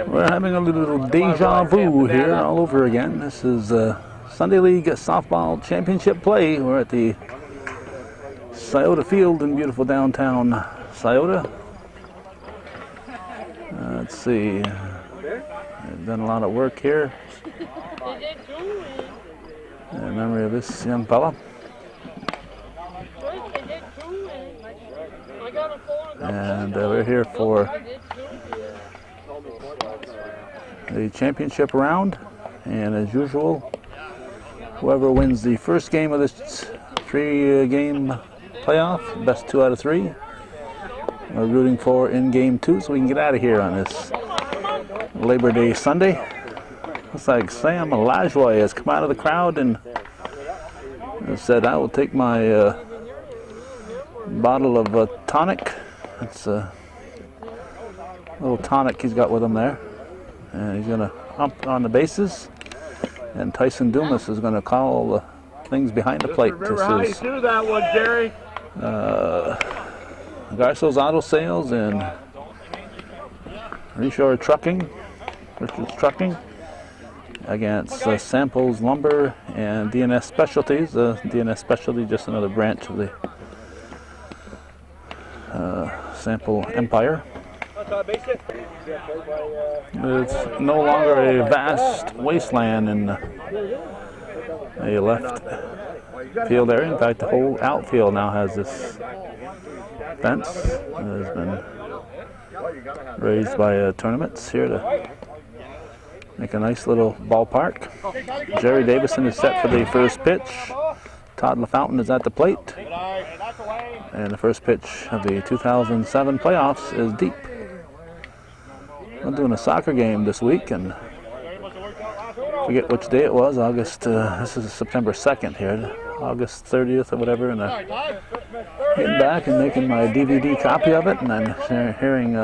We're having a little deja vu here all over again. This is Sunday League Softball Championship play. We're at the Scioto Field in beautiful downtown Scioto. Let's see. They've done a lot of work here in memory of this young fella. And we're here for the championship round, and as usual, whoever wins the first game of this three-game playoff, best 2 out of 3, we're rooting for in game 2 so we can get out of here on this Labor Day Sunday. Looks like Sam Lajoie has come out of the crowd and said, "I will take my bottle of tonic." It's a little tonic he's got with him there. And he's going to hump on the bases. And Tyson Dumas is going to call the things behind the plate. Remember how you do that one, Jerry? Garceau Auto Sales and Richard's Trucking against Samples Lumber and DNS Specialties. DNS Specialty, just another branch of the Sample Empire. It's no longer a vast wasteland in a left field area. In fact, the whole outfield now has this fence that has been raised by tournaments here to make a nice little ballpark. Jerry Davison is set for the first pitch. Todd LaFountain is at the plate. And the first pitch of the 2007 playoffs is deep. I'm doing a soccer game this week, and I forget which day it was. This is September 2nd here, August 30th or whatever, and I'm getting back and making my DVD copy of it, and I'm hearing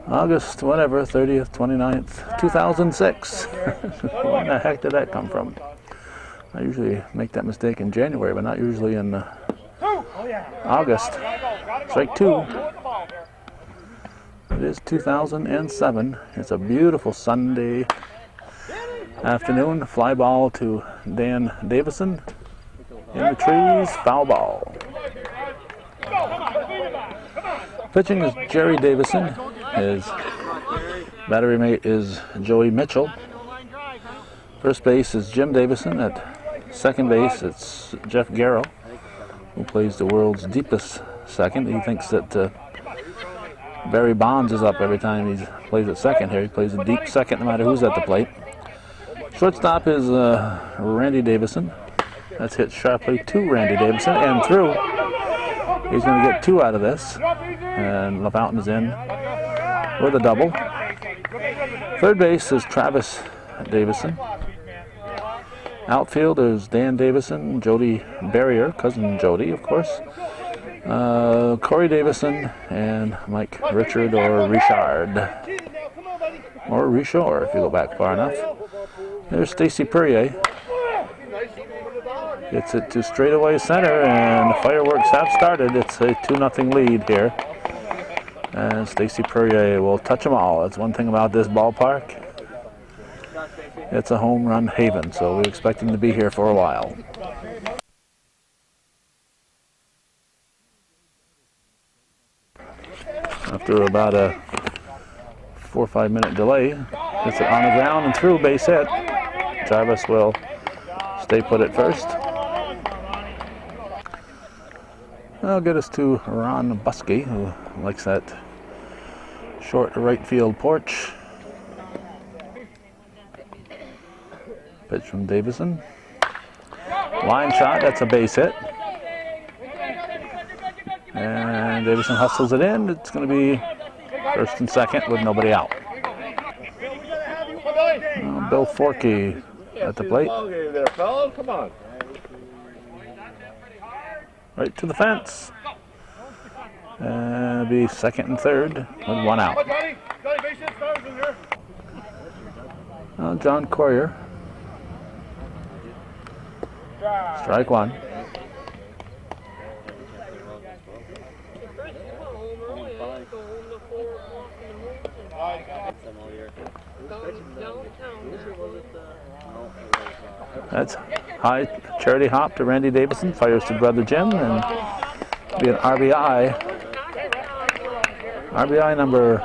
August, whatever, 30th, 29th, 2006. Where the heck did that come from? I usually make that mistake in January, but not usually in August. Strike 2. It is 2007. It's a beautiful Sunday afternoon. Fly ball to Dan Davison. In the trees, foul ball. Pitching is Jerry Davison. His battery mate is Joey Mitchell. First base is Jim Davison. At second base, it's Jeff Garrow, who plays the world's deepest second. He thinks that Barry Bonds is up every time he plays at second here. He plays a deep second no matter who's at the plate. Shortstop is Randy Davison. That's hit sharply to Randy Davison and through. He's going to get 2 out of this. And LaFountain is in with a double. Third base is Travis Davison. Outfield is Dan Davison, Jody Barrier, cousin Jody, of course. Corey Davison and Mike Richard or Richard. Or Richard if you go back far enough. There's Stacy Perrier. Gets it to straightaway center, and the fireworks have started. It's a 2-0 lead here. And Stacy Perrier will touch them all. That's one thing about this ballpark. It's a home run haven, so we expect him to be here for a while. After about a 4 or 5 minute delay, it's on the ground and through, base hit. Jarvis will stay put at first. That'll get us to Ron Buskey, who likes that short right field porch. Pitch from Davison. Line shot, that's a base hit. And Davison hustles it in. It's going to be first and second with nobody out. Bill Forkey at the plate. Right to the fence. And it'll be second and third with 1 out. John Courier. Strike 1. That's high charity hop to Randy Davison, fires to brother Jim, and be an RBI. RBI number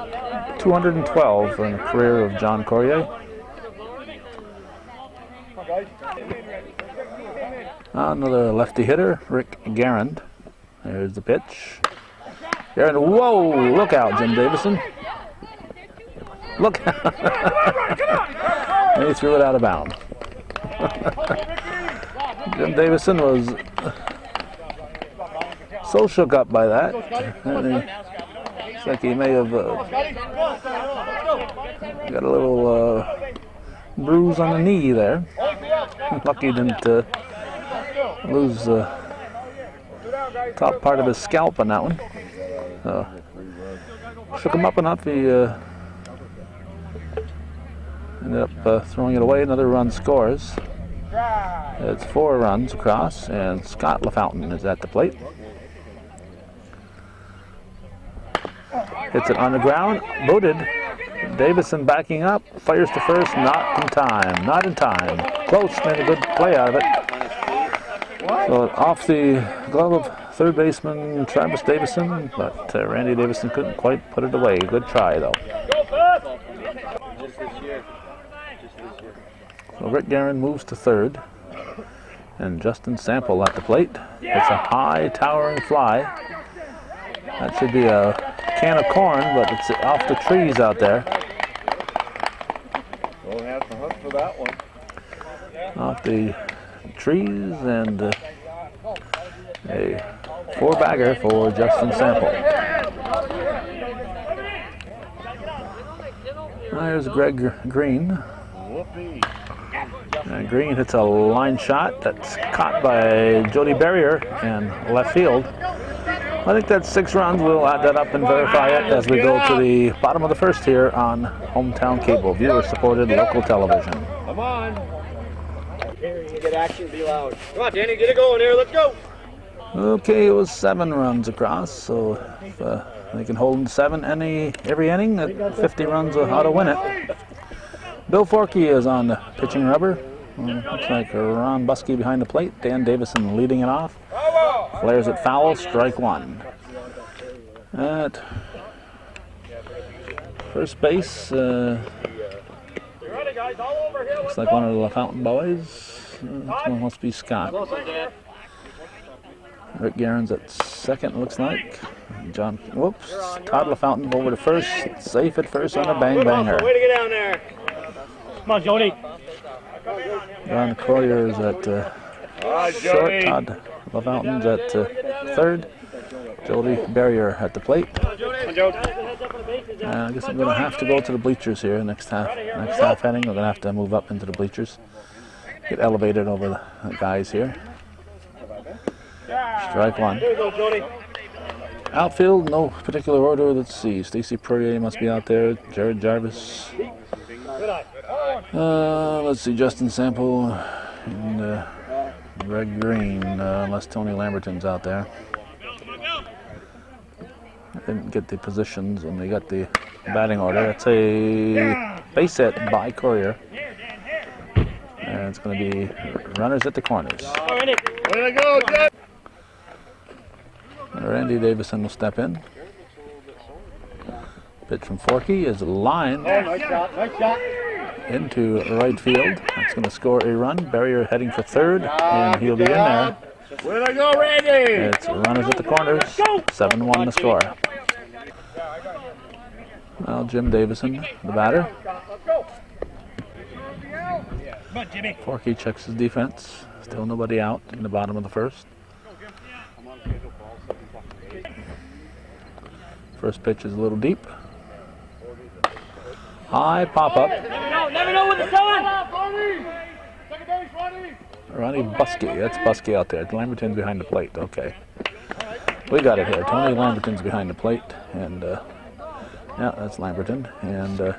212 in the career of John Corrier. Another lefty hitter, Rick Garand. There's the pitch. Garand, whoa, look out, Jim Davison. Look. And he threw it out of bounds. Jim Davison was so shook up by that. It's like he may have got a little bruise on the knee there. Lucky he didn't lose the top part of his scalp on that one. Shook him up enough, he ended up throwing it away. Another run scores. It's 4 runs across, and Scott LaFountain is at the plate. Hits it on the ground, booted. Davison backing up, fires to first, not in time, not in time. Close, made a good play out of it. So off the glove of third baseman Travis Davison, but Randy Davison couldn't quite put it away. Good try though. So Rick Guerin moves to third, and Justin Sample at the plate. It's a high towering fly. That should be a can of corn, but it's off the trees out there. We'll have to hunt for that one. Off the trees, and a 4-bagger for Justin Sample. There's Greg Green. Green hits a line shot that's caught by Jody Barrier in left field. I think that's 6 runs. We'll add that up and verify it as we go to the bottom of the first here on Hometown Cable, viewer-supported local television. Come on. Get action, be loud. Come on, Danny, get it going here. Let's go. Okay, it was 7 runs across, so if they can hold 7 every inning, at 50 runs will how to win it. Bill Forkey is on the pitching rubber. Looks like Ron Buskey behind the plate. Dan Davison leading it off. Flares it foul, strike 1. At first base, looks like one of the LaFountain boys. This one must be Scott. Rick Guerin's at second, looks like. Todd LaFountain over to first. Safe at first on a bang-banger. Way to get down there. Come on, Jody. John Collier is at short. Todd LaFountain's at third. Jody Barrier at the plate. I guess I'm going to have to go to the bleachers here next half inning. We're going to have to move up into the bleachers. Get elevated over the guys here. Strike 1. Outfield, no particular order. Let's see. Stacy Perrier must be out there. Jared Jarvis. Let's see. Justin Sample and Greg Green. Unless Tony Lamberton's out there. I didn't get the positions when they got the batting order. It's a base hit by Corrier. And it's going to be runners at the corners. Way to go, Jeff. Randy Davison will step in. Pitch from Forkey is lined into right field. That's going to score a run. Barrier heading for third, and he'll be in there. Way to go, Randy! It's runners at the corners. 7-1 the score. Well, Jim Davison, the batter. Forkey checks his defense. Still nobody out in the bottom of the first. First pitch is a little deep. High pop up. Never know what the sun! Ronnie Buskey. That's Buskey out there. Lamberton's behind the plate. Okay. We got it here. Tony Lamberton's behind the plate. And, yeah, that's Lamberton. And Ron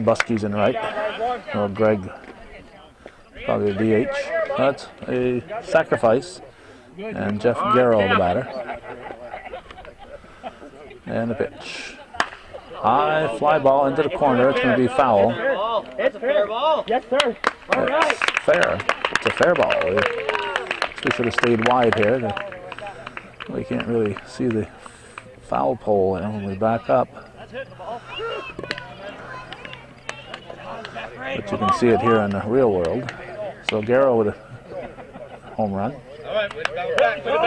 Buskey's in right. Or Greg, probably a DH. That's a sacrifice. And Jeff Garrow, the batter. And the pitch. high fly ball into the corner. It's going to be foul. It's a fair ball. Yes, sir. All right. Fair. It's a fair ball. We should have stayed wide here. We can't really see the foul pole when we back up. But you can see it here in the real world. So Garceau with a home run.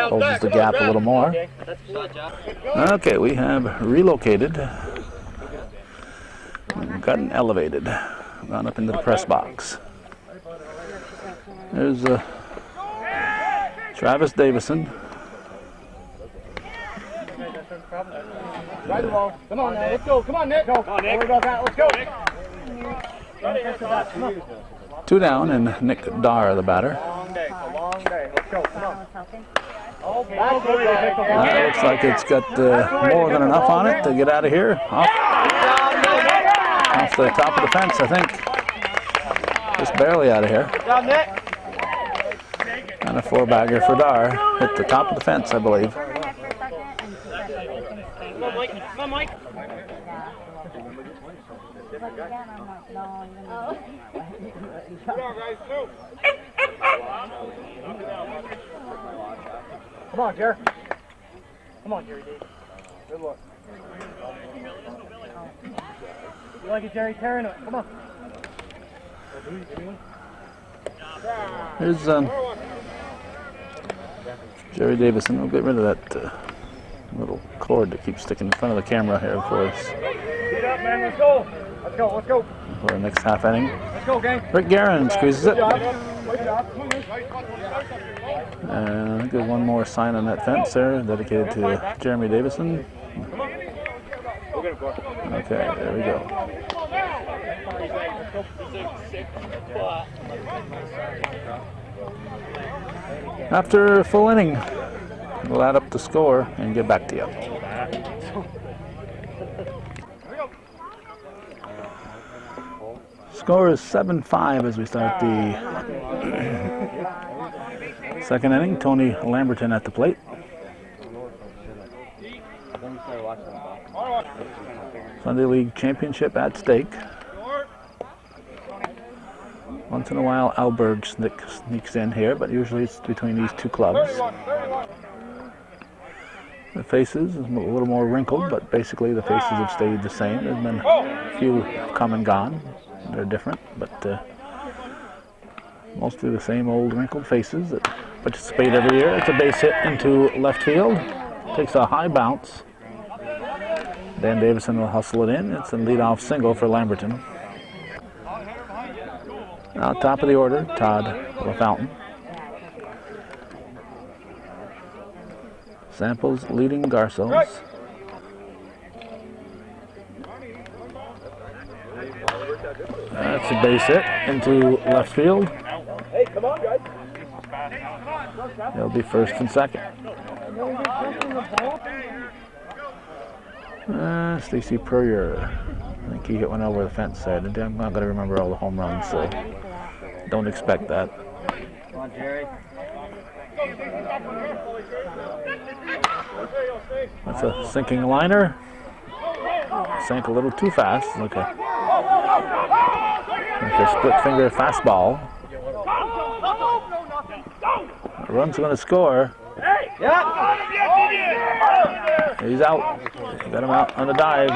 Closes the gap a little more. Okay, we have relocated. We've gotten elevated. Gone up into the press box. There's Travis Davison. Come on now, let's go. Come on, Nick. Go. Come on, Nick. Don't worry about that. Let's go. Two down, and Nick Dar, the batter. Long day. It's a long day. Let's go. Come on. Looks like it's got more than enough on it to get out of here. Off the top of the fence, I think. Just barely out of here. And a four-bagger for Dar. Hit the top of the fence, I believe. Come on, Mike. Come on, Jerry. Come on, Jerry. Good luck. You like it, Jerry? Tearing it. Come on. Here's Jerry Davison. We'll get rid of that little cord that keeps sticking in front of the camera here for us. Get up, man. Let's go. Let's go. Let's go. For the next half inning. Let's go, gang. Rick Guerin squeezes it. Good job. And I think there's one more sign on that fence there, dedicated to Jeremy Davison. Okay, there we go. After a full inning, we'll add up the score and get back to you. Score is 7-5 as we start the second inning. Tony Lamberton at the plate. Sunday League Championship at stake. Once in a while, Alberg sneaks in here, but usually it's between these two clubs. The faces is a little more wrinkled, but basically the faces have stayed the same. There's been a few come and gone. They're different, but mostly the same old wrinkled faces that participate every year. It's a base hit into left field. Takes a high bounce. Dan Davison will hustle it in. It's a leadoff single for Lamberton. Now top of the order, Todd LaFountain. Samples leading Garceau's. That's a base hit into left field. Hey, come on, guys. They'll be first and second. Stacy Purrier. I think he hit one over the fence there. I'm not going to remember all the home runs, so don't expect that. Come on, Jerry. That's a sinking liner. Sank a little too fast. Like a split finger fastball. The run's going to score. He's out. Got him out on a dive.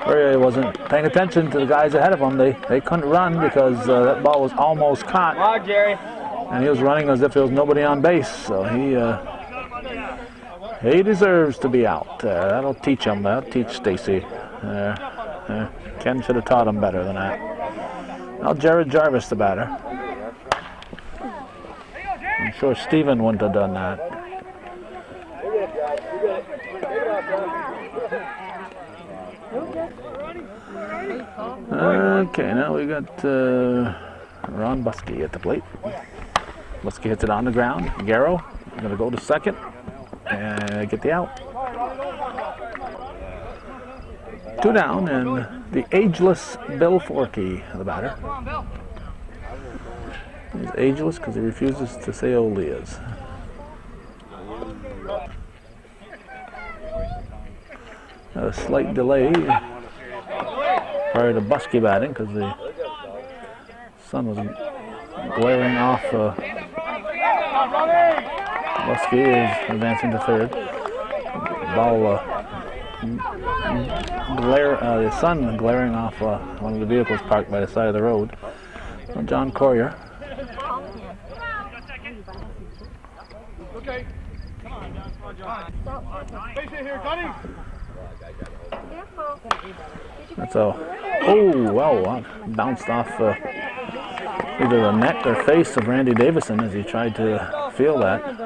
He wasn't paying attention to the guys ahead of him. They couldn't run because that ball was almost caught. Come on, Jerry. And he was running as if there was nobody on base. So he deserves to be out. That'll teach him. That'll teach Stacy. Ken should have taught him better than that. Now Jared Jarvis, the batter. I'm sure Steven wouldn't have done that. Okay, now we got Ron Buskey at the plate. Buskey hits it on the ground. Garceau going to go to second and get the out. Two down, and the ageless Bill Forkey, the batter. He's ageless because he refuses to say old he is. A slight delay prior to Buskey batting because the sun was glaring off. Buskey is advancing to third. Ball the sun glaring off one of the vehicles parked by the side of the road. So John Corrier. Okay. Come on, John. Face it here, Johnny. That's a bounced off either the neck or face of Randy Davison as he tried to feel that.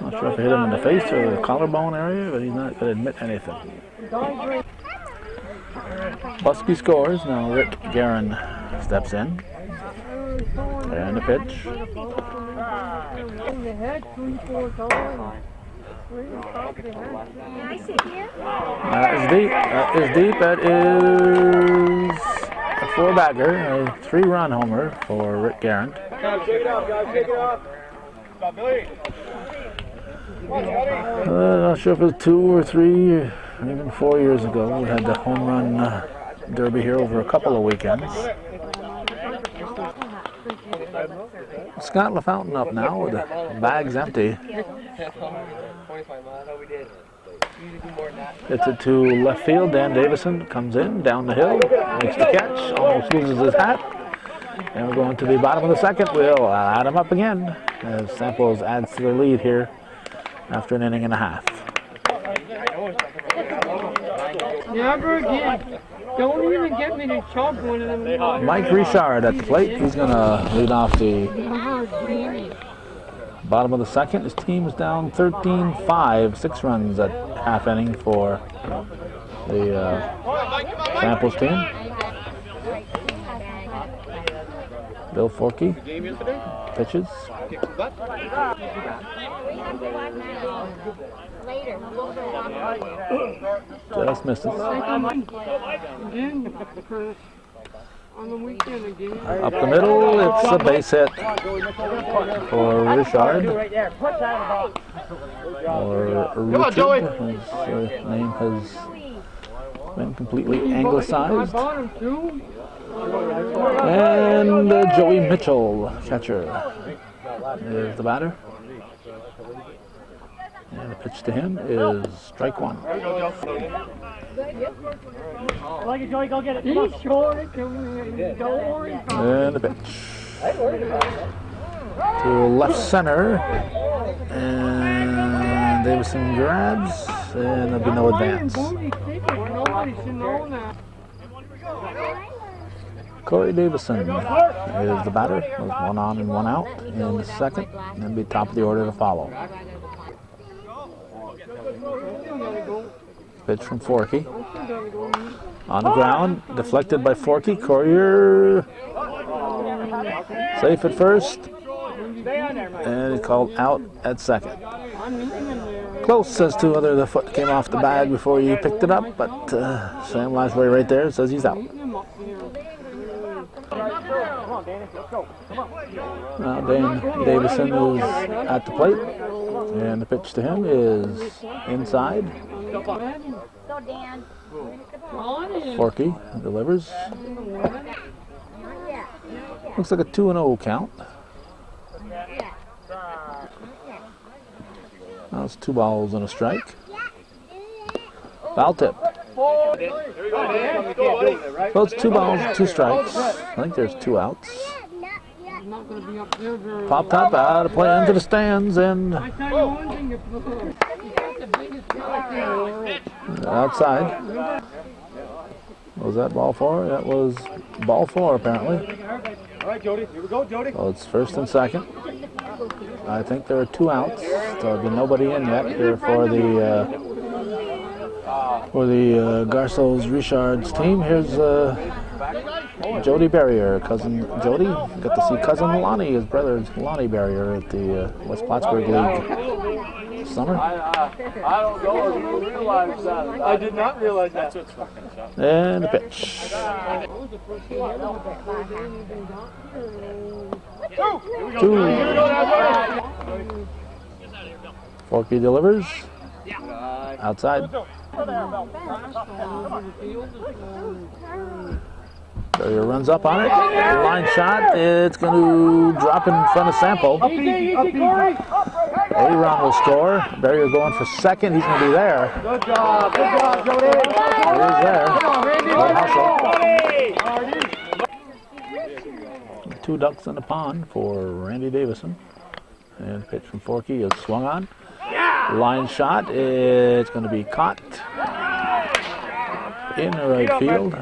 Not sure if it hit him in the face or the collarbone area, but he's not going to admit anything. Buskey scores. Now Rick Guerin steps in. And the pitch. That is deep. That is deep. That is a four-bagger, a three-run homer for Rick Guerin. Shake it off, guys. Shake it off. Stop, Billy. Not sure if it was 2 or 3 or even 4 years ago. We had the home run derby here over a couple of weekends. Scott LaFountain up now with the bags empty. It's it to left field. Dan Davison comes in, down the hill, makes the catch, almost loses his hat. And we're going to the bottom of the second. We'll add him up again as Samples adds to the lead here after an inning and a half. Never again. Don't even get me to chomp one of them. Mike Richard at the plate. He's going to lead off the bottom of the second. His team is down 13-5, 6 runs at half inning for the Samples team. Bill Forkey pitches. Just misses. Up the middle, it's a base hit for Richard. Or Richard, his name has been completely anglicized. And Joey Mitchell, catcher, is the batter. And the pitch to him is strike one. And the pitch to left center. And Davison grabs, and there'll be no advance. Corey Davison is the batter with 1 on and 1 out in the second, and then be top of the order to follow. Pitch from Forkey. On the ground, deflected by Forkey. Corrier safe at first, and he called out at second. Close says to whether the foot came off the bag before he picked it up, but Sam Lasbury right there says he's out. Now Dan Davison is at the plate, and the pitch to him is inside. Forkey delivers. Looks like a 2-0 count. Now it's 2 balls and a strike. Foul tip. So it's 2 balls, 2 strikes. I think there's 2 outs. Pop top out of play into the stands and outside. What was that ball for? That was ball 4 apparently. All right, Jody. Here we go, Jody. Well, it's first and second. I think there are 2 outs. So there's been nobody in yet here for the Garceau's Richard's team. Here's Jody Barrier, cousin Jody. Got to see cousin Lonnie, his brother Lonnie Barrier at the West Plattsburgh League this summer. I don't know if you realize that. I did not realize that. And the pitch. 2. Forkey delivers. outside. Barrier runs up on it. Line shot. It's going to drop in front of Sample. Aaron will score. Barrier going for second. He's going to be there. Good job, Jody. He's there. Good hustle. 2 ducks in the pond for Randy Davison. And pitch from Forky is swung on. Line shot. It's going to be caught in the right field.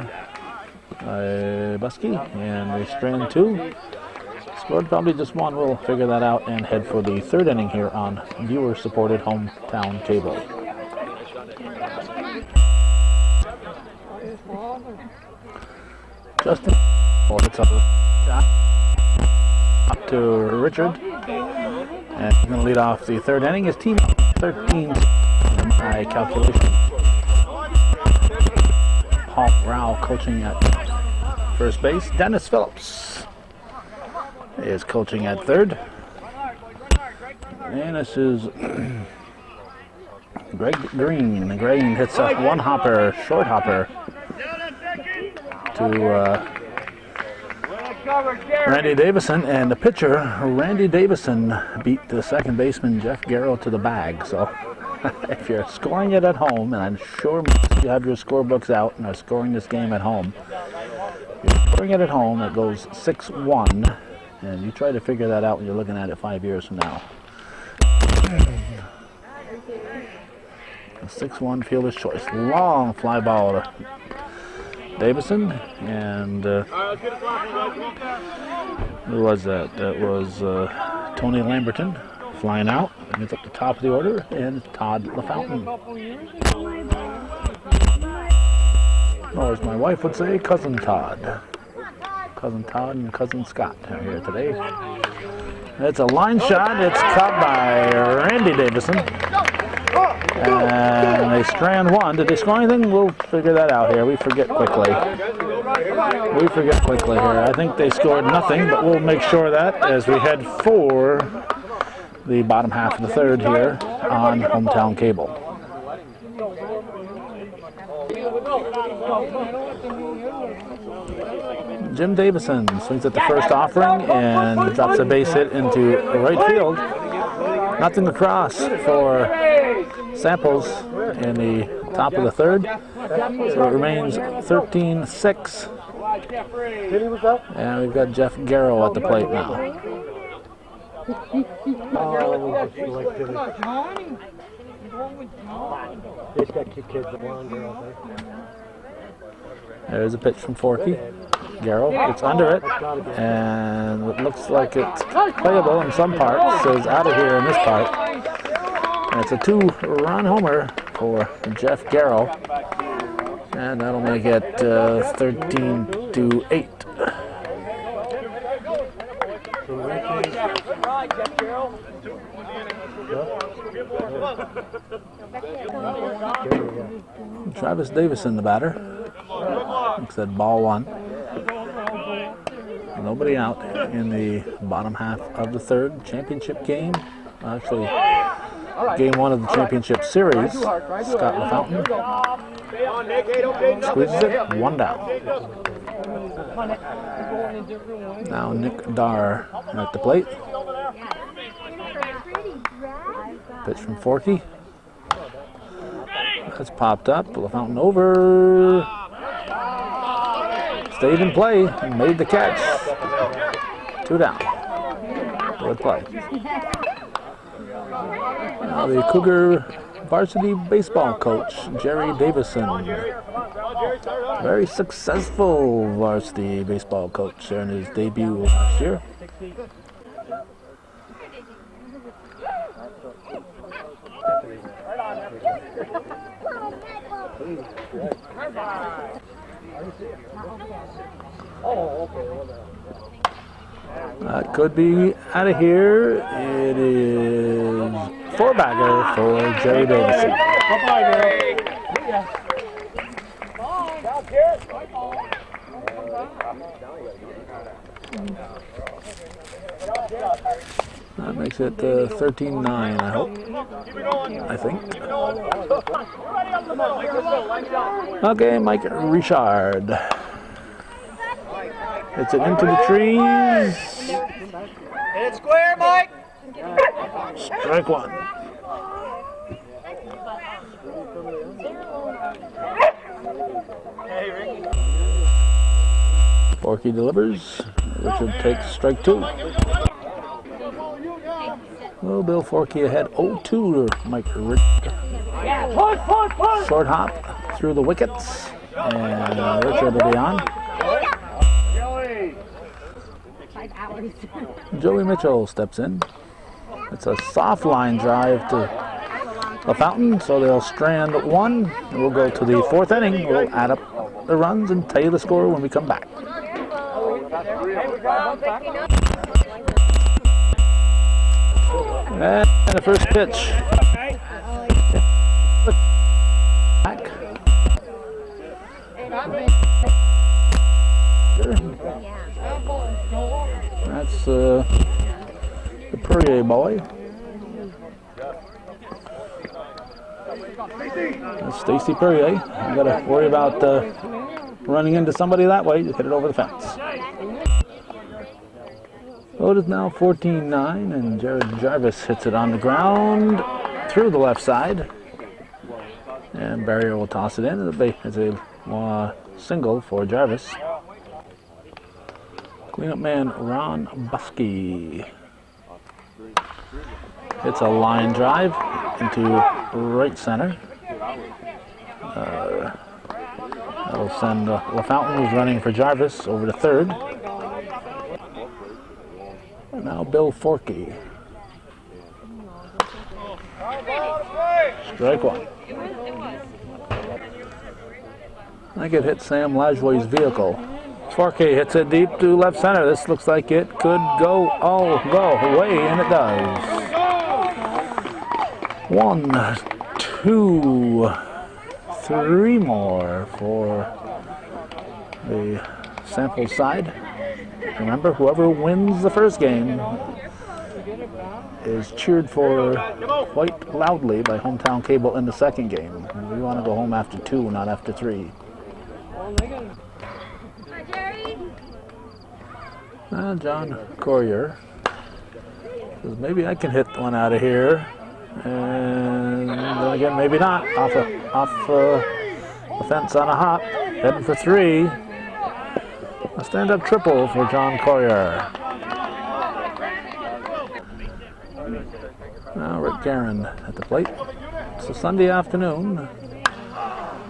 Busky, and they strand 2. Scored probably just 1. We'll figure that out and head for the 3rd inning here on viewer-supported hometown cable. Justin hits up to Richard, and he's going to lead off the 3rd inning. His team 13 by calculation. Paul Rao coaching at first base. Dennis Phillips is coaching at 3rd. And this is Greg Green. Green hits a 1-hopper, short hopper to Randy Davison. And the pitcher, Randy Davison, beat the second baseman, Jeff Garceau, to the bag. So if you're scoring it at home, and I'm sure you have your scorebooks out and are scoring this game at home, if you're scoring it at home, it goes 6-1, and you try to figure that out when you're looking at it 5 years from now. A 6-1 fielder's choice. Long fly ball to Davison, and who was that? That was Tony Lamberton flying out. It's up the top of the order, and Todd LaFountain. Or as my wife would say, Cousin Todd. Cousin Todd and Cousin Scott are here today. It's a line shot. It's caught by Randy Davison. And they strand 1. Did they score anything? We'll figure that out here. We forget quickly. Here. I think they scored nothing, but we'll make sure of that as we head for the bottom half of the 3rd here on hometown cable. Jim Davison swings at the first offering and drops a base hit into right field. Nothing across for Samples in the top of the 3rd. So it remains 13-6. And we've got Jeff Garceau at the plate now. There's a pitch from Forky. Garceau gets under it, and it looks like it's playable in some parts, so it's out of here in this part. And it's a 2-run homer for Jeff Garceau, and that'll make it 13-8. Travis Davison, the batter. Looks that ball 1. Nobody out in the bottom half of the 3rd championship game. Actually, game 1 of the championship series. Scott LaFountain squeezes it, 1 down. Now Nick Dar at the plate. Pitch from Forky. That's popped up. LaFountain over. Stayed in play and made the catch. 2 down. Good play. Now the Cougar varsity baseball coach, Jerry Davison. Very successful varsity baseball coach in his debut last year. That could be out of here. It is 4-bagger for Jerry Davison. That Makes it 13-9, I hope. I think. Okay, Mike Richard. Hits it into the trees. Hit it square, Mike. Strike one. Forky delivers. Richard takes strike two. Well, Bill Forky ahead 0-2 to Mike Richard. Short hop through the wickets. And Richard will be on. Joey Mitchell steps in. It's a soft line drive to the fountain, so they'll strand one. We'll go to the fourth inning. We'll add up the runs and tell you the score when we come back. And the first pitch. Back. That's the Perrier boy. That's Stacy Perrier. You gotta worry about running into somebody that way. Just hit it over the fence. So it is now 14-9, and Jared Jarvis hits it on the ground through the left side. And Barrier will toss it in. It's a single for Jarvis. Cleanup man Ron Buskey hits a line drive into right center. That'll send LaFountain, who's running for Jarvis, over to third. Now Bill Forky. Strike one. I think it hit Sam Lajoie's vehicle. Forky hits it deep to left center. This looks like it could go away, and it does. 1, 2, 3 more for the sample side. Remember, whoever wins the first game is cheered for quite loudly by Hometown Cable in the second game. We want to go home after 2, not after 3. John Courier says maybe I can hit one out of here, and then again maybe not. Off the fence on a hop, heading for 3. A stand-up triple for John Courier. Now Rick Guerin at the plate. It's a Sunday afternoon.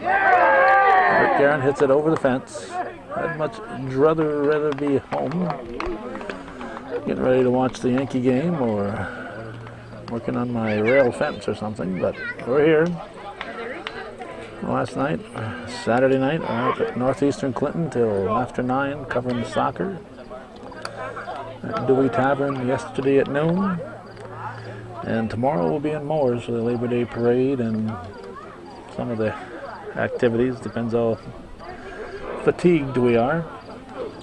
Rick Guerin hits it over the fence. I'd much rather be home, getting ready to watch the Yankee game or working on my rail fence or something, but we're here. Last night, Saturday night, out at Northeastern Clinton till after 9, covering the soccer. At Dewey Tavern yesterday at noon. And tomorrow we'll be in Moores for the Labor Day Parade and some of the activities. Depends how fatigued we are.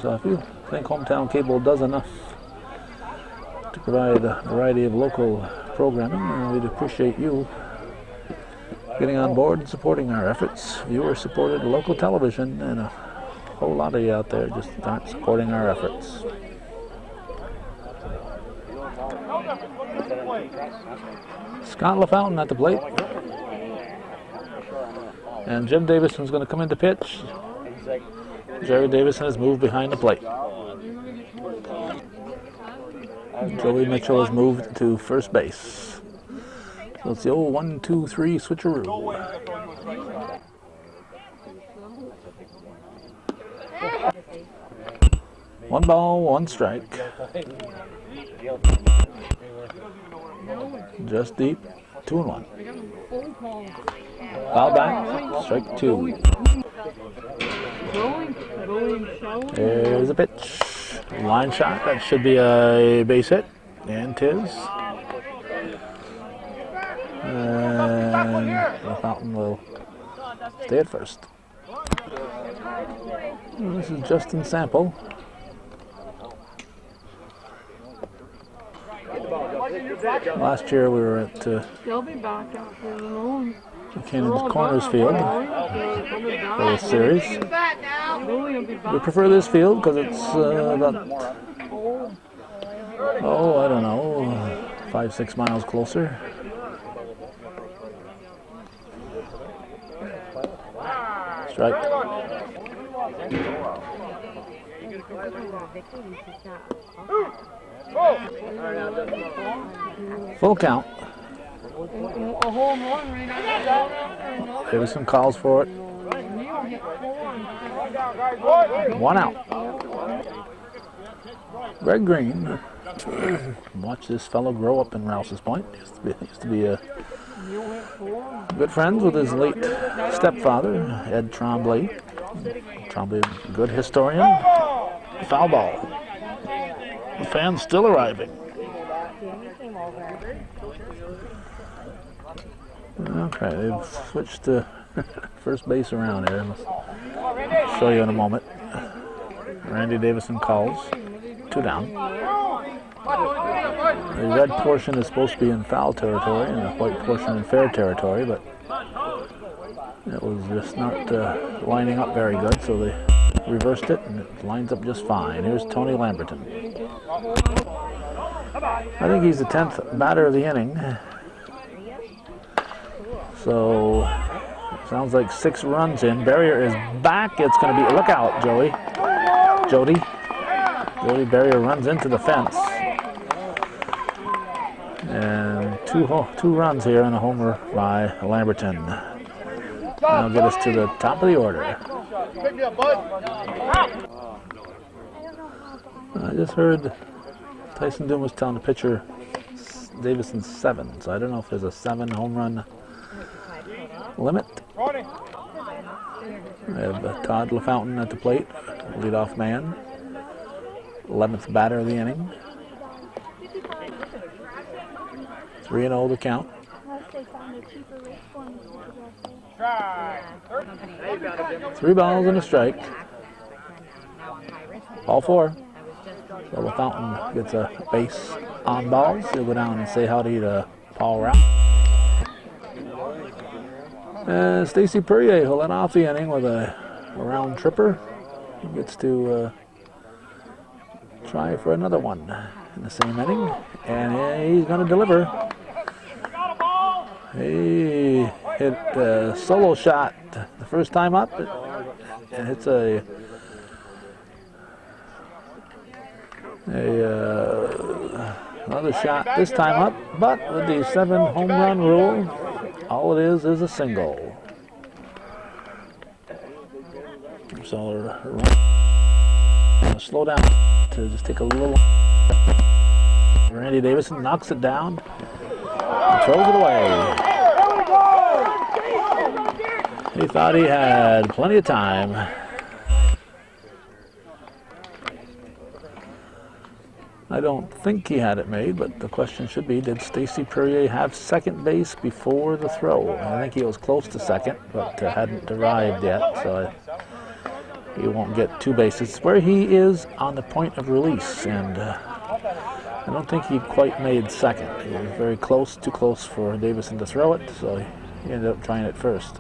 So if you think Hometown Cable does enough to provide a variety of local programming, we'd appreciate you getting on board and supporting our efforts. Viewer-supported local television, and a whole lot of you out there just aren't supporting our efforts. Scott LaFountain at the plate. And Jim Davison's going to come in to pitch. Jerry Davison has moved behind the plate. Joey Mitchell has moved to first base. So it's the old 1, 2, 3 switcheroo. 1 ball, 1 strike. Just deep, 2-1. Foul back, strike 2. There's a pitch. Line shot, that should be a base hit. And 'tis. And the Fountain will stay at first. This is Justin Sample. Last year we were at They'll be back out there alone. Buchanan Corners Field for this series. Louie will be We back. prefer this field because it's about, I don't know, 5-6 miles closer. Strike. Full count. A home run right out. Davison calls for it. One out. Greg Green. Watch this fellow grow up in Rouse's Point. Used to be good friends with his late stepfather, Ed Tremblay. Tremblay, good historian. Foul ball. The fans still arriving. Okay, they've switched to first base around here. I'll show you in a moment. Randy Davison calls. 2 down. The red portion is supposed to be in foul territory and the white portion in fair territory, but it was just not lining up very good, so they reversed it and it lines up just fine. Here's Tony Lamberton. I think he's the 10th batter of the inning. So, sounds like 6 runs in. Barrier is back. It's going to be, look out, Jody Barrier runs into the fence. And two runs here and a homer by Lamberton. That'll get us to the top of the order. I just heard Tyson Doom was telling the pitcher Davison's 7, so I don't know if there's a 7 home run limit. We have Todd LaFountain at the plate, leadoff man, 11th batter of the inning. 3-0 the count. 3 balls and a strike. All 4. So LaFountain gets a base on balls. He'll go down and say howdy to Paul Rouse. Stacy Perrier will let off the inning with a round tripper. He gets to try for another one in the same inning, and he's going to deliver. He hit a solo shot the first time up, and hits another shot this time up, but with the 7 home run rule, all it is a single. So slow down to just take a little. Randy Davison knocks it down and throws it away. He thought he had plenty of time. I don't think he had it made, but the question should be, did Stacy Perrier have second base before the throw? I think he was close to second, but hadn't arrived yet, so he won't get 2 bases. Where he is on the point of release, and I don't think he quite made second. He was very close, too close for Davison to throw it, so he ended up trying it first.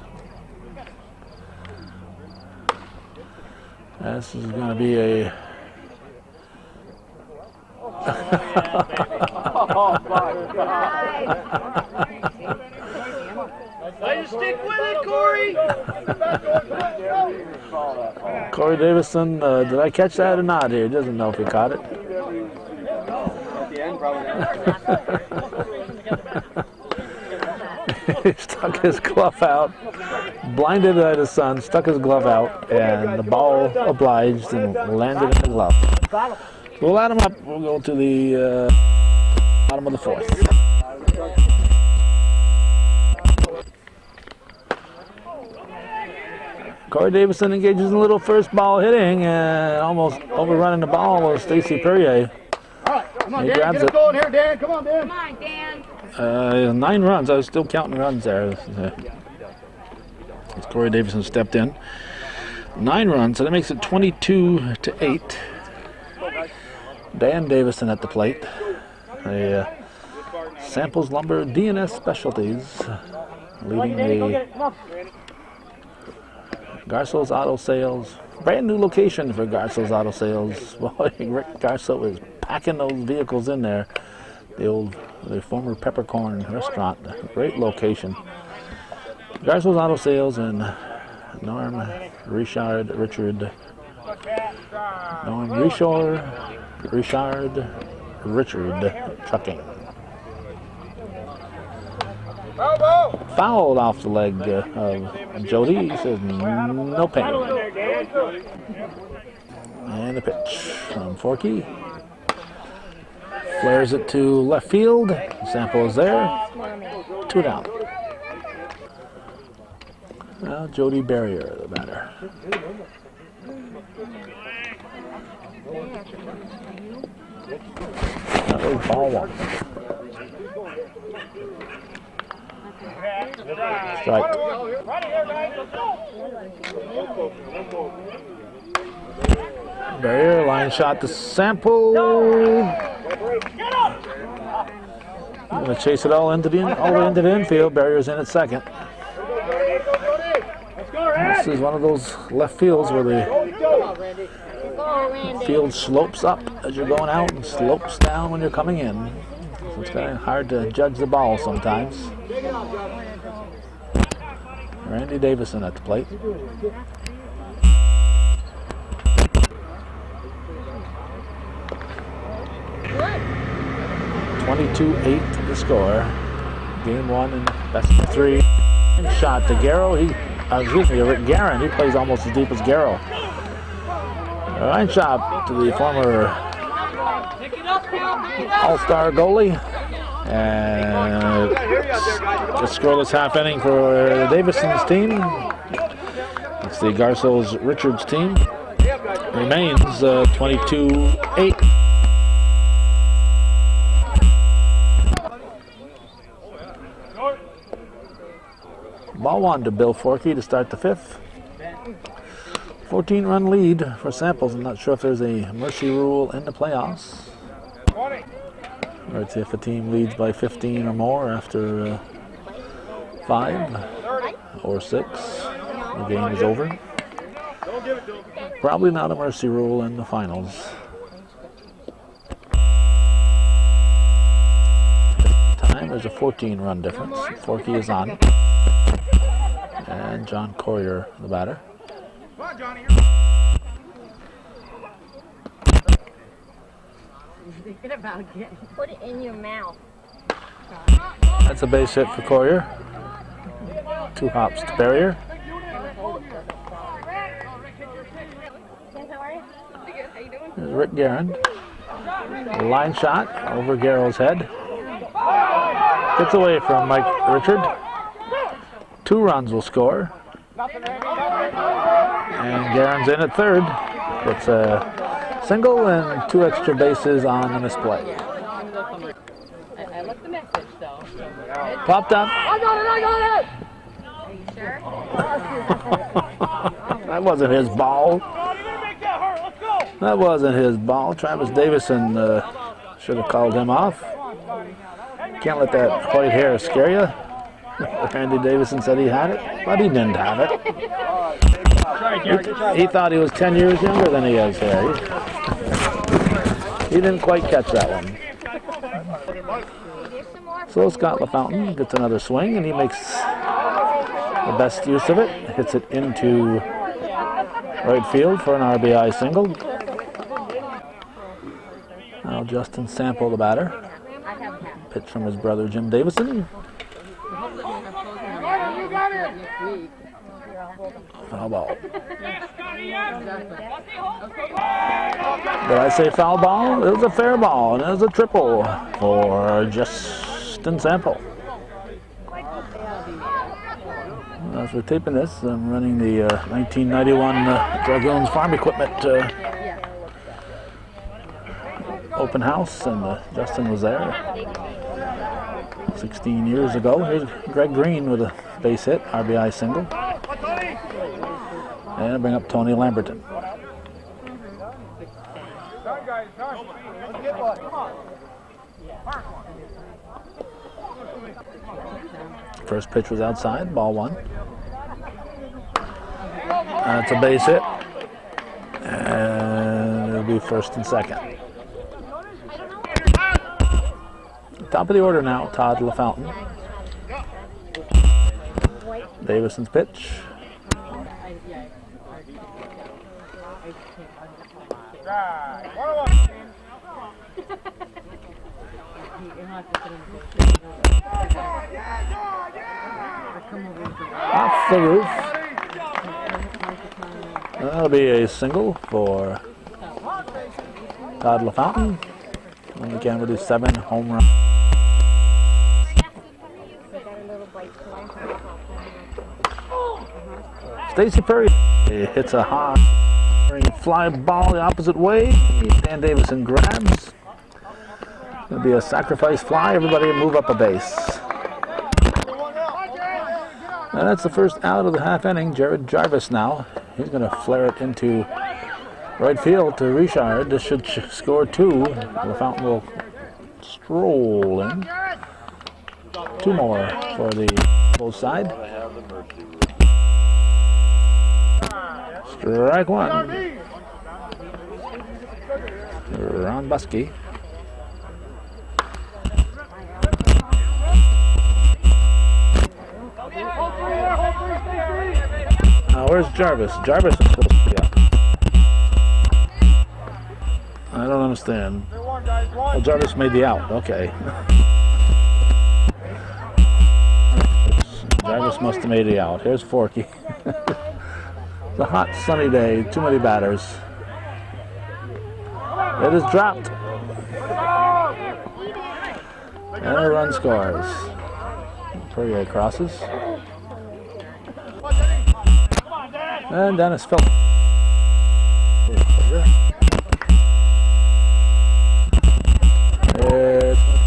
This is going to be a Way to stick with it, Corey! Corey Davison, did I catch that or not here? He doesn't know if he caught it. At the end, probably not. He stuck his glove out, blinded by the sun, stuck his glove out, and the ball obliged and landed in the glove. We'll add him up. We'll go to the bottom of the 4th. Corey Davison engages in a little first ball hitting and almost overrunning the ball with Stacy Perrier. All right, come on, He Dan, grabs get it. it going here, Dan. Come on, Dan. Come on, Dan. 9 runs. I was still counting runs there. As Corey Davison stepped in. 9 runs, so that makes it 22-8. Dan Davison at the plate. A Samples Lumber DNS Specialties leading the Garceau's Auto Sales. Brand new location for Garceau's Auto Sales. Boy, Rick Garceau is packing those vehicles in there. The former Peppercorn restaurant. Great location. Garceau's Auto Sales and Norm Richard Trucking. Fouled off the leg of Jody. He says no pain. And a pitch from Forky. Flares it to left field. Sample is there. 2 down. Now Jody Barrier, the batter. That was ball 1. Strike. Barrier, line shot to Sample. Going to chase it all the way into the infield. Barrier's in at second. This is one of those left fields where the field slopes up as you're going out and slopes down when you're coming in. So it's kind of hard to judge the ball sometimes. Randy Davison at the plate. (22-8) the score. Game 1 and best of 3. Shot to Garrow. Rick Guerin. He plays almost as deep as Garrow. Line shot to the former All-Star goalie. And just scoreless half inning for Davison's team. It's the Garceau's Richards team. Remains 22-8. Ball 1 to Bill Forky to start the 5th. 14-run lead for Samples. I'm not sure if there's a mercy rule in the playoffs. Or it's if a team leads by 15 or more after 5 or 6. The game is over. Probably not a mercy rule in the finals. Time there's a 14-run difference. Forky is on. And John Courier, the batter. Put it in your mouth. That's a base hit for Courier. 2 hops to Barrier. There's Rick Guerin. Line shot over Garrow's head. Gets away from Mike Richard. 2 runs will score. And Guerin's in at third. It's a single and 2 extra bases on the misplay. I left the message though. Popped up. I got it! Are you sure? That wasn't his ball. That wasn't his ball. Travis Davison should have called him off. Can't let that white hair scare you. Randy Davison said he had it, but he didn't have it. He thought he was 10 years younger than he is here. He didn't quite catch that one. So Scott LaFountain gets another swing, and he makes the best use of it. Hits it into right field for an RBI single. Now Justin Sample, the batter. Pitch from his brother Jim Davison. Foul ball. Did I say foul ball? It was a fair ball, and it was a triple for Justin Sample. As we're taping this, I'm running the 1991 Dragoons Farm Equipment open house, and Justin was there 16 years ago. Here's Greg Green with a base hit, RBI single. And bring up Tony Lamberton. First pitch was outside, ball one. That's a base hit. And it'll be first and second. Top of the order now, Todd LaFountain. Davison's pitch. Off the roof. That'll be a single for Todd LaFountain. And again, we'll do 7 home runs. Stacy Perry hits a high fly ball the opposite way. Dan Davison grabs. It'll be a sacrifice fly. Everybody move up a base. And that's the first out of the half inning. Jared Jarvis now. He's going to flare it into right field to Richard. This should score 2. LaFountain will stroll in. 2 more for the both side. Strike 1. Ron Buskey. Where's Jarvis? Jarvis is supposed to be up. I don't understand. Well, Jarvis made the out. Okay. Jarvis must have made the out. Here's Forky. It's a hot, sunny day. Too many batters. It is dropped. And a run scores. Perrier crosses. And Dennis Phillips. It's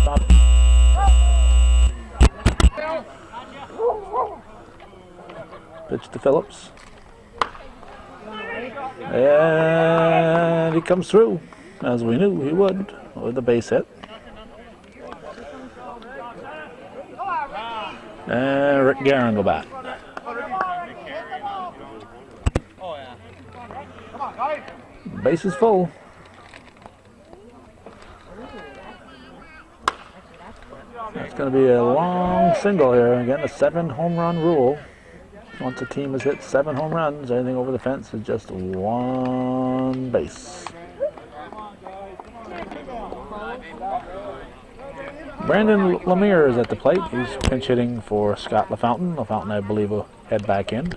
stopped. Pitch to Phillips. And he comes through, as we knew he would, with a base hit. And Rick Guerin go back. Base is full. It's going to be a long single here. Again, a 7 home run rule. Once a team has hit 7 home runs, anything over the fence is just 1 base. Brandon Lemire is at the plate. He's pinch hitting for Scott LaFountain. LaFountain, I believe, will head back in.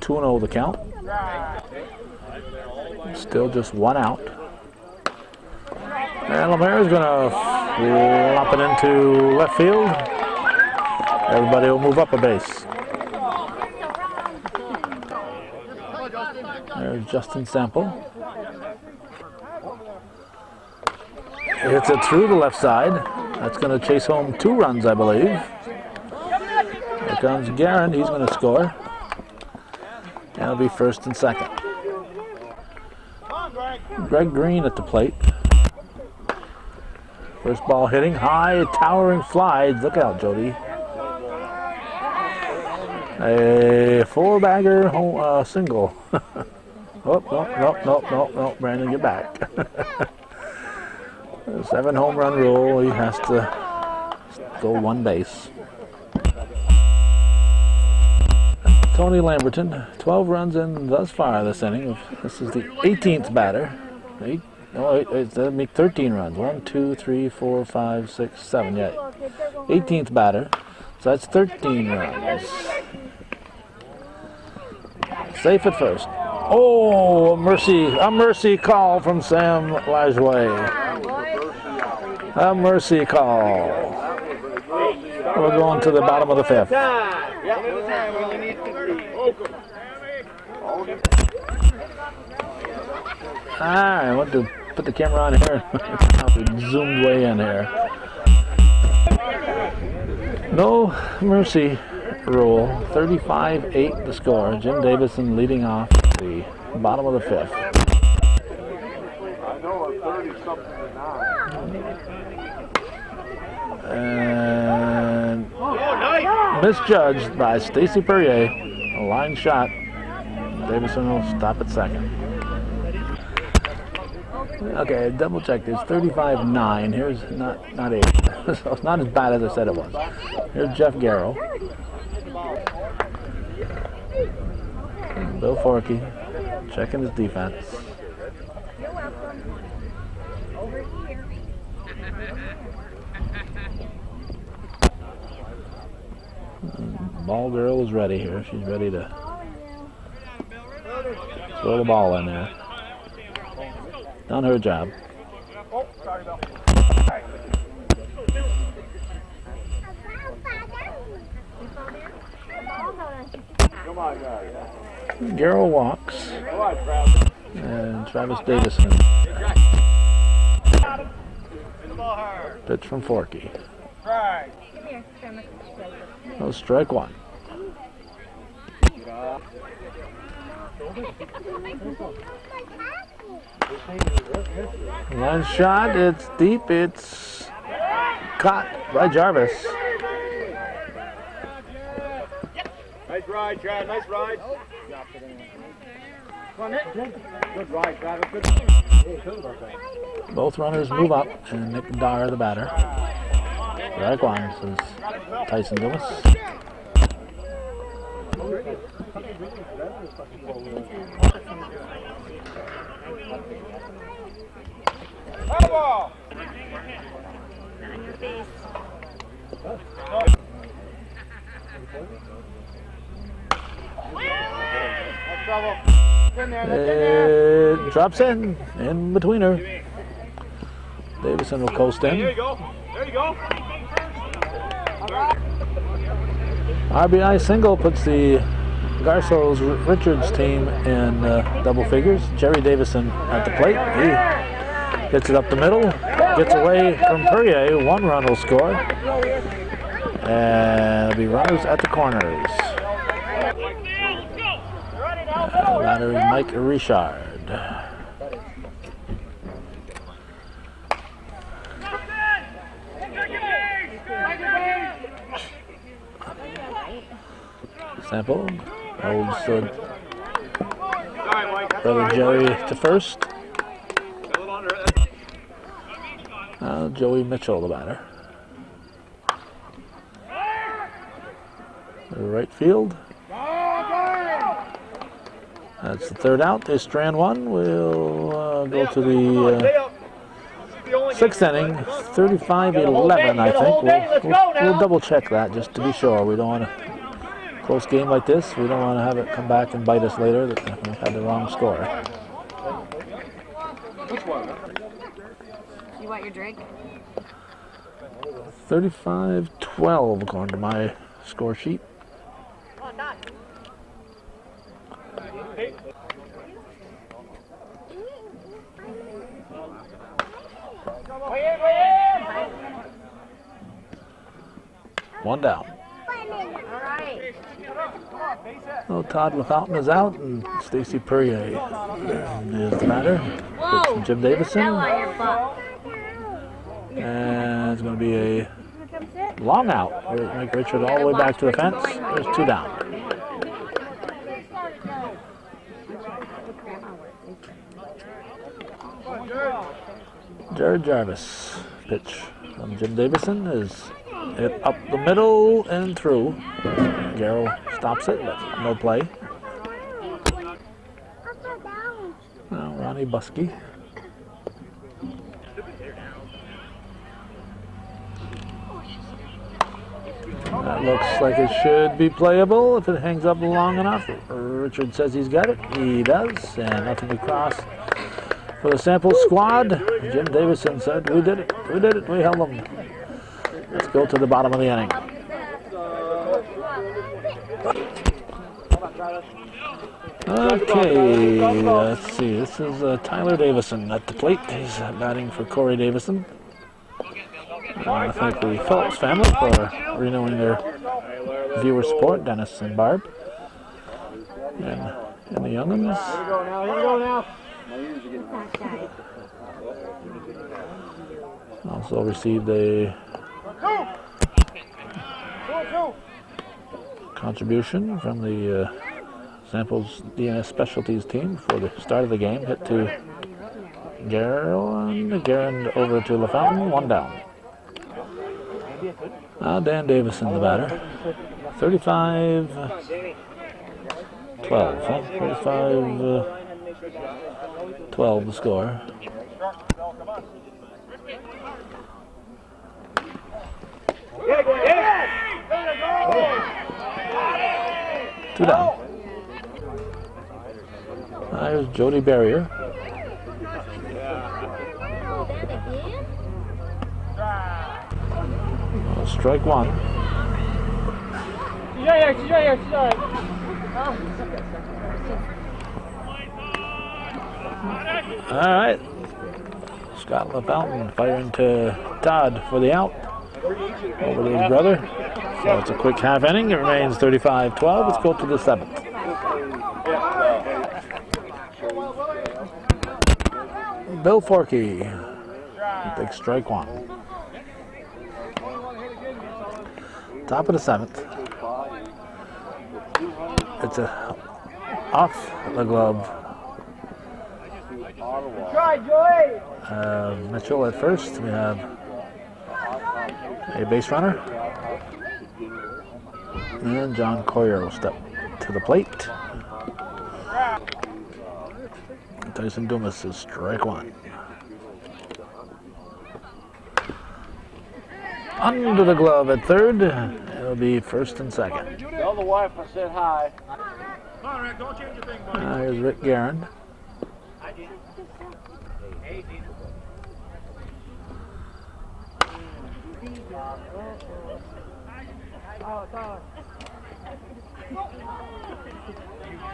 2-0 the count. Still just 1 out. And Lemire is going to flop it into left field. Everybody will move up a base. There's Justin Sample. Hits it through the left side. That's going to chase home 2 runs, I believe. Here comes Guerin. He's going to score. And it'll be first and second. Greg Green at the plate. First ball hitting high, towering fly. Look out, Jody. A 4-bagger single. No. Brandon, get back. 7 home run rule. He has to go 1 base. Tony Lamberton, 12 runs in thus far this inning. This is the 18th batter. That'll make 13 runs. 1, 2, 3, 4, 5, 6, 7. Yeah, 18th batter. So that's 13 runs. Safe at first. Oh, a mercy call from Sam Lajoie. A mercy call. We're going to the bottom of the 5th. I want to put the camera on here. We zoomed way in here. No mercy rule. 35-8 the score. Jim Davison leading off the bottom of the 5th. And misjudged by Stacy Perrier. A line shot. Davison will stop at second. Okay, double check this. 35-9. Here's not 8. So it's not as bad as I said it was. Here's Jeff Garceau. Bill Forkey checking his defense. You're welcome. Over here. Ball girl is ready here. She's ready to throw the ball in there. Done her job. Garceau walks. And Travis Davison. Pitch from Forkey. Oh, strike one. Line shot, it's deep, it's caught by Jarvis. Nice ride, Chad, nice ride. Good ride, Travis. Good. Both runners move up, and Nick Dyer, the batter. Strike one, says Tyson Lewis. Bravo! On your face. It drops in between her. Davison will coast in. There you go. There you go. RBI single puts the Garceau's Richards team in double figures. Jerry Davison at the plate. He gets it up the middle, gets away from Perrier. One run will score. And it'll be runners at the corners. Batter is Mike Richard. Sample holds brother Jerry to first. Joey Mitchell, the batter. Right field. That's the third out. This strand one will go to the sixth inning. 35-11, I think. We'll double check that just to be sure. We don't want to close game like this. We don't want to have it come back and bite us later that we had the wrong score. You want your drink? 35-12 according to my score sheet. One down. All right. Oh, Todd LaFountain is out, and Stacy Perrier is the batter. Pitch from Jim Davison. Fell on your butt. And it's going to be a long out. Make Richard all the way back to the fence. There's two down. Jared Jarvis. Pitch from Jim Davison is hit up the middle and through. Garceau stops it, but no play. Now Ronnie Buskey. That looks like it should be playable if it hangs up long enough. Richard says he's got it. He does, and nothing across for the sample squad. Jim Davison said, "We did it. We did it. We held them." Let's go to the bottom of the inning. Okay, let's see. This is Tyler Davison at the plate. He's batting for Corey Davison. I want to thank the Phillips family for renewing their viewer support, Dennis and Barb. And the young'uns. Here we go now. Here we go now. Also received a contribution from the Samples DNS Specialties team for the start of the game. Hit to Garand over to LaFountain, 1 down. Now Dan Davison, the batter. 35-12. 35-12 the score. Two down. There's Jody Barrier. Strike 1. All right. Scott LaFountain firing to Todd for the out. Over to his brother. So it's a quick half inning. It remains 35-12. Let's go to the 7th. Bill Forkey. Big strike 1. Top of the 7th. It's a off the glove. Mitchell at first. We have a base runner. And John Coyer will step to the plate. Tyson Dumas is strike 1. Under the glove at third. It'll be first and second. Tell the wife I said hi. Here's Rick Garand.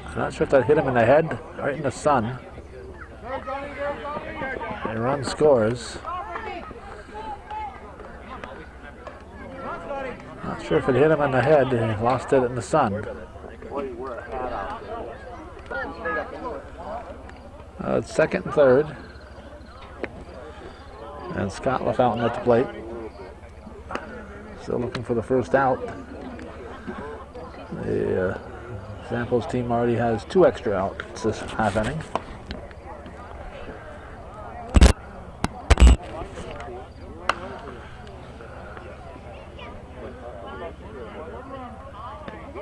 I'm not sure if that hit him in the head, right in the sun. A run scores. Not sure if it hit him in the head. He lost it in the sun. It's second and third. And Scott LaFountain at the plate. Still looking for the first out. The Samples team already has 2 extra outs this half inning.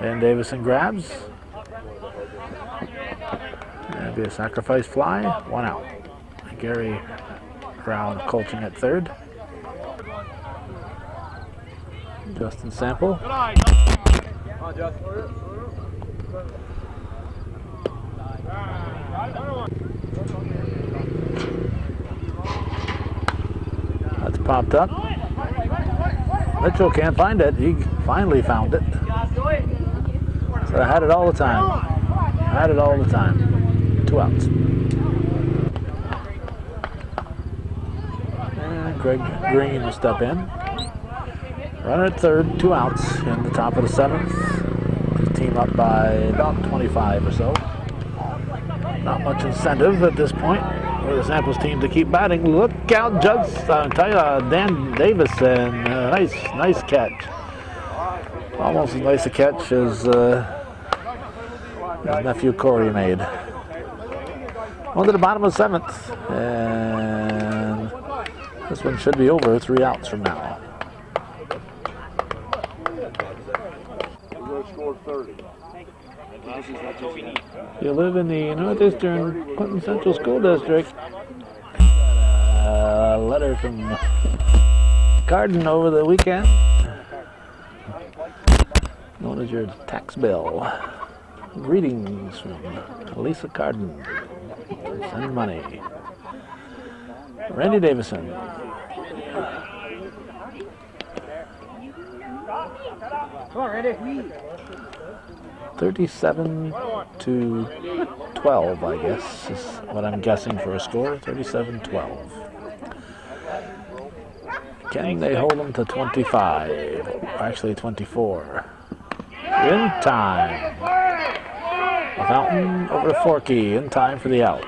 Dan Davison grabs. That'd be a sacrifice fly, 1 out. Gary Brown coaching at third. Justin Sample. That's popped up. Mitchell can't find it. He finally found it. So I had it all the time. 2 outs. And Greg Green will step in. Runner at third, 2 outs in the top of the 7th. His team up by about 25 or so. Not much incentive at this point for the Samples team to keep batting. Look out, Dan Davison. Nice catch. Almost as nice a catch as his nephew Corey made. On to the bottom of the 7th. And this one should be over 3 outs from now. You live in the Northeastern Clinton Central School District. A letter from Carden over the weekend. Known as your tax bill. Greetings from Lisa Carden. Send money. Randy Davison. Come on, Randy. 37-12, I guess, is what I'm guessing for a score. 37-12. Can they hold them to 25? Actually, 24. In time. LaFountain over to Forkey. In time for the out.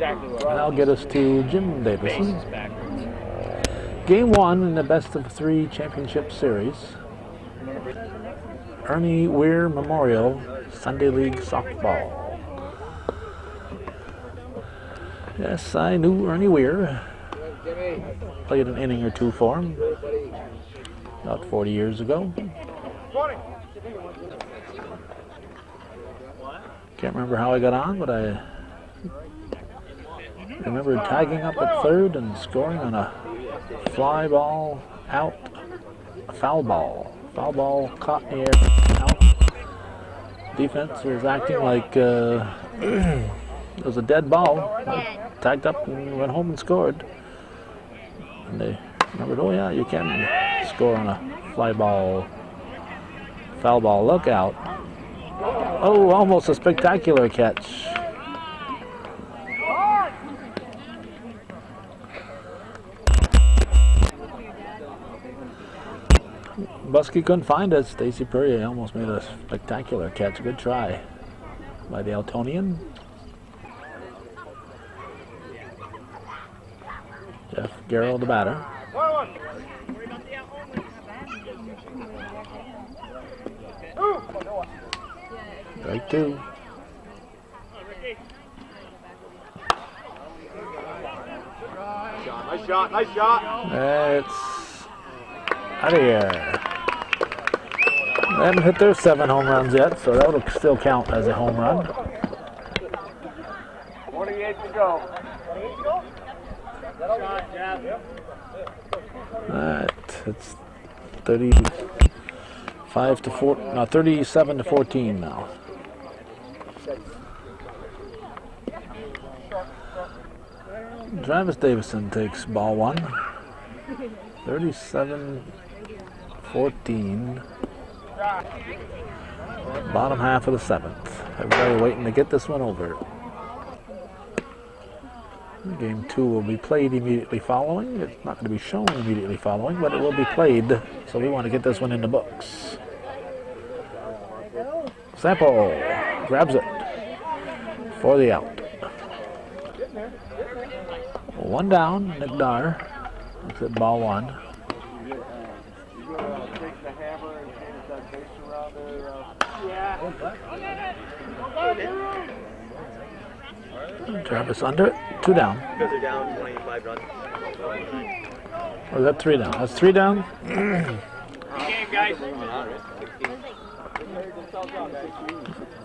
exactly what. And that'll get us to Jim Davison. Game 1 in the best of 3 championship series. Ernie Weir Memorial Sunday League Softball. Yes, I knew Ernie Weir. Played an inning or two for him about 40 years ago. Can't remember how I got on, but I remember tagging up at third and scoring on a fly ball out, a foul ball. Foul ball caught in the air, out. Defense was acting like it was a dead ball. I tagged up and went home and scored. And they remembered, oh yeah, you can score on a fly ball, foul ball. Look out. Oh, almost a spectacular catch. Buskey couldn't find it. Stacy Perrier almost made a spectacular catch. Good try by the Altonian. Jeff Garceau, the batter. Strike 2. Nice shot, nice shot. It's out of here. They haven't hit their 7 home runs yet, so that'll still count as a home run. 48 to go. Alright, it's 35 to 4, no, 37 to 14 now. Travis Davison takes ball 1. 37-14. Bottom half of the 7th. Everybody waiting to get this one over. Game 2 will be played immediately following. It's not going to be shown immediately following, but it will be played. So we want to get this one in the books. Sample grabs it for the out. 1 down, Nick Dar. Looks at ball 1. Travis under it, 2 down. Because they're down 25 runs. Or is that 3 down? That's 3 down. Okay, guys.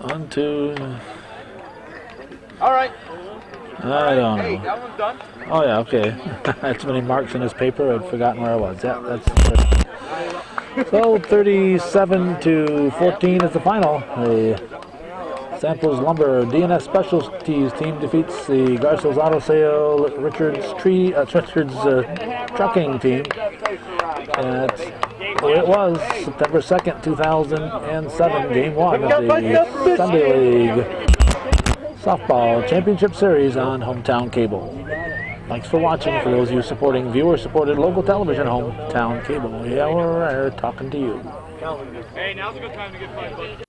1, 2. All right. I don't Hey, know. that one's done. Oh yeah, okay. That's many marks in his paper. I'd forgotten where I was. Yeah, that's. So 37 to 14 is the final. The Samples Lumber DNS Specialties team defeats the Garceau Auto Sale Richards Trucking team. And that's the way it was. September 2nd, 2007, Game 1 of the Sunday League Softball Championship Series on Hometown Cable. Thanks for watching. For those of you supporting viewer-supported local television, Hometown Cable. Yeah, we're talking to you. Hey, now's a good time to get $5.